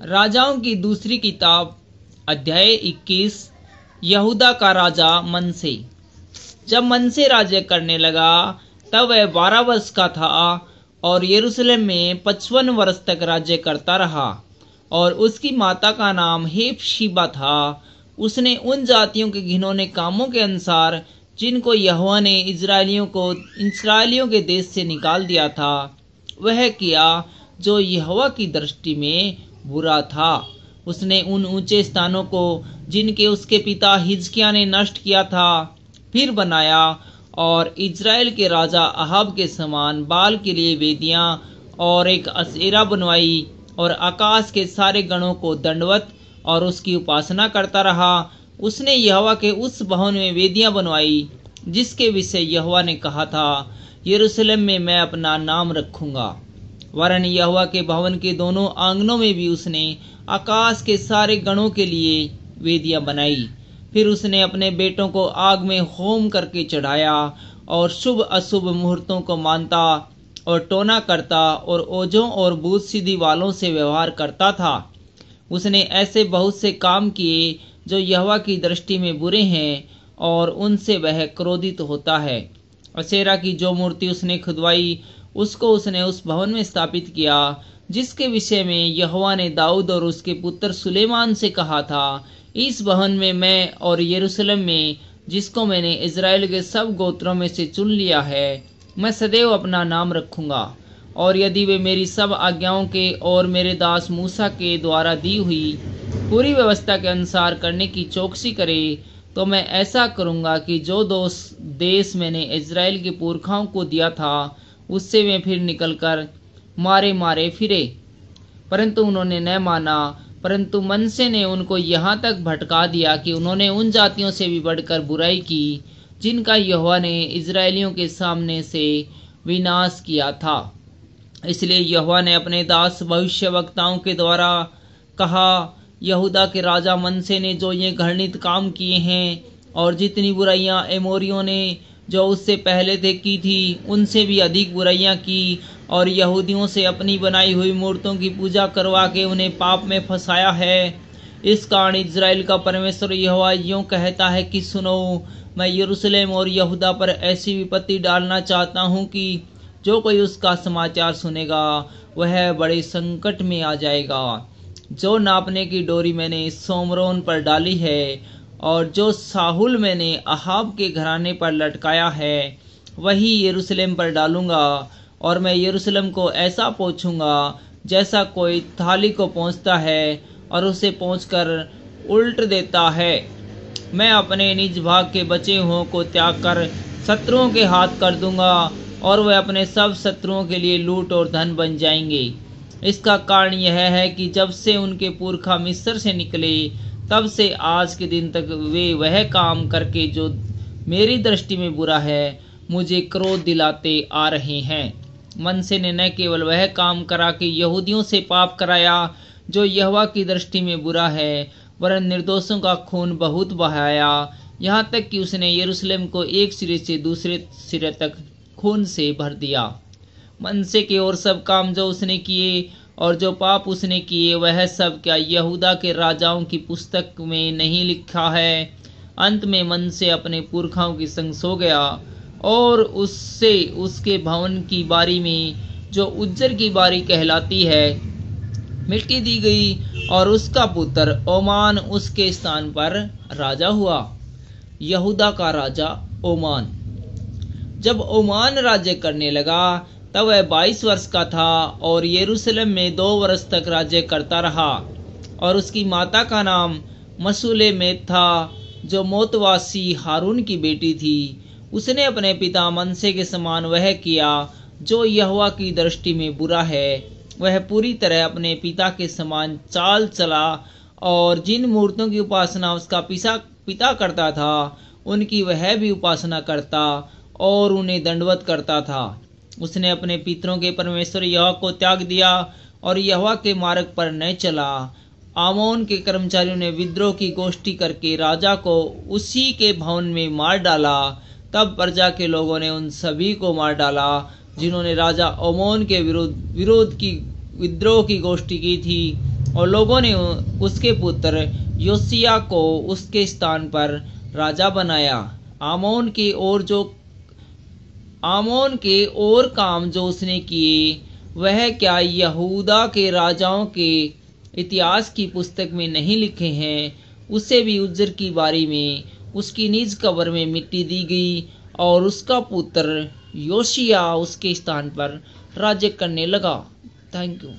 राजाओं की दूसरी किताब अध्याय 21। यहूदा का राजा मनसे। जब मनसे राज्य करने लगा तब वह 12 वर्ष का था और यरूशलेम में 55 वर्ष तक राज्य करता रहा। और उसकी माता का नाम हेप्शिबा था। उसने उन जातियों के घिनौने कामों के अनुसार जिनको यहोवा ने इस्राएलियों के देश से निकाल दिया था वह किया, जो यहोवा की दृष्टि में बुरा था। उसने उन ऊंचे स्थानों को जिनके उसके पिता हिजकिय्याह ने नष्ट किया था फिर बनाया और इज़राइल के राजा अहाब के समान बाल के लिए वेदियां और एक असेरा बनवाई और आकाश के सारे गणों को दंडवत और उसकी उपासना करता रहा। उसने यहोवा के उस भवन में वेदियां बनवाई जिसके विषय यहोवा ने कहा था, यरूशलेम में मैं अपना नाम रखूंगा। वरन यहोवा के भवन के दोनों आंगनों में भी उसने आकाश के सारे गणों के लिए वेदियां बनाई। फिर उसने अपने बेटों को आग में होम करके चढ़ाया और शुभ अशुभ मुहूर्तों को मानता और टोना करता और ओझों और भूत सीधी वालों से व्यवहार करता था। उसने ऐसे बहुत से काम किए जो यहोवा की दृष्टि में बुरे हैं और उनसे वह क्रोधित होता है। असेरा की जो मूर्ति उसने खुदवाई उसको उसने उस भवन में स्थापित किया जिसके विषय में यहोवा ने दाऊद और उसके पुत्र सुलेमान से कहा था, इस भवन में मैं और यरूशलेम में जिसको मैंने इज़राइल के सब गोत्रों में से चुन लिया है, मैं सदैव अपना नाम रखूंगा। और यदि वे मेरी सब आज्ञाओं के और मेरे दास मूसा के द्वारा दी हुई पूरी व्यवस्था के अनुसार करने की चौकसी करे तो मैं ऐसा करूंगा कि जो देश मैंने इज़राइल के पुरखाओं को दिया था उससे वे फिर निकलकर मारे मारे फिरे। परंतु उन्होंने न माना, परंतु मनसे ने उनको यहाँ तक भटका दिया कि उन्होंने उन जातियों से भी बढ़कर बुराई की जिनका यहोवा ने इज़राइलियों के सामने से विनाश किया था। इसलिए यहोवा ने अपने दास भविष्यवक्ताओं के द्वारा कहा, यहूदा के राजा मनसे ने जो ये घृणित काम किए हैं और जितनी बुराइयां एमोरियों ने जो उससे पहले थे की थी उनसे भी अधिक बुराइयां की और यहूदियों से अपनी बनाई हुई मूर्तों की पूजा करवा के उन्हें पाप में फंसाया है। इस कारण इज़राइल का परमेश्वर यहोवा यूं कहता है कि सुनो, मैं यरूशलेम और यहूदा पर ऐसी विपत्ति डालना चाहता हूं कि जो कोई उसका समाचार सुनेगा वह बड़े संकट में आ जाएगा। जो नापने की डोरी मैंने सोमरोन पर डाली है और जो साहुल मैंने अहाब के घराने पर लटकाया है वही यरूशलेम पर डालूंगा। और मैं यरूशलेम को ऐसा पोंछूंगा जैसा कोई थाली को पोंछता है और उसे पोंछकर उल्ट देता है। मैं अपने निज भाग के बचे हुओं को त्याग कर शत्रुओं के हाथ कर दूंगा और वे अपने सब शत्रुओं के लिए लूट और धन बन जाएंगे। इसका कारण यह है कि जब से उनके पुरखा मिस्र से निकले तब से आज के दिन तक वे वह काम करके जो मेरी दृष्टि में बुरा है मुझे क्रोध दिलाते आ रहे हैं। मनसे ने न केवल वह काम करा कि यहूदियों से पाप कराया जो यहोवा की दृष्टि में बुरा है, वरन निर्दोषों का खून बहुत बहाया, यहाँ तक कि उसने यरूशलेम को एक सिरे से दूसरे सिरे तक खून से भर दिया। मनसे के और सब काम जो उसने किए और जो पाप उसने किए वह सब क्या यहूदा के राजाओं की पुस्तक में नहीं लिखा है? अंत में मनसे अपने पुरखाओं की संग सो गया और उससे उसके भवन की बारी में जो उज्जर की बारी कहलाती है मिट्टी दी गई और उसका पुत्र ओमान उसके स्थान पर राजा हुआ। यहूदा का राजा ओमान। जब ओमान राज्य करने लगा तब वह 22 वर्ष का था और यरूशलेम में 2 वर्ष तक राज्य करता रहा। और उसकी माता का नाम मशुलेमेत था जो मोतवासी हारून की बेटी थी। उसने अपने पिता मनसे के समान वह किया जो यहोवा की दृष्टि में बुरा है। वह पूरी तरह अपने पिता के समान चाल चला और जिन मूर्तों की उपासना उसका पिता करता था उनकी वह भी उपासना करता और उन्हें दंडवत करता था। उसने अपने पितरों के परमेश्वर यहोवा को त्याग दिया और यहोवा के मार्ग पर न चला। आमोन के कर्मचारियों ने विद्रोह की गोष्ठी करके राजा को उसी के भवन में मार डाला। तब प्रजा के लोगों ने उन सभी को मार डाला जिन्होंने राजा आमोन के विरोध की विद्रोह की गोष्ठी की थी और लोगों ने उसके पुत्र योशिया को उसके स्थान पर राजा बनाया। आमोन के और काम जो उसने किए वह क्या यहूदा के राजाओं के इतिहास की पुस्तक में नहीं लिखे हैं? उसे भी उज्जर की बारी में उसकी निज कब्र में मिट्टी दी गई और उसका पुत्र योशिया उसके स्थान पर राज्य करने लगा। Thank you.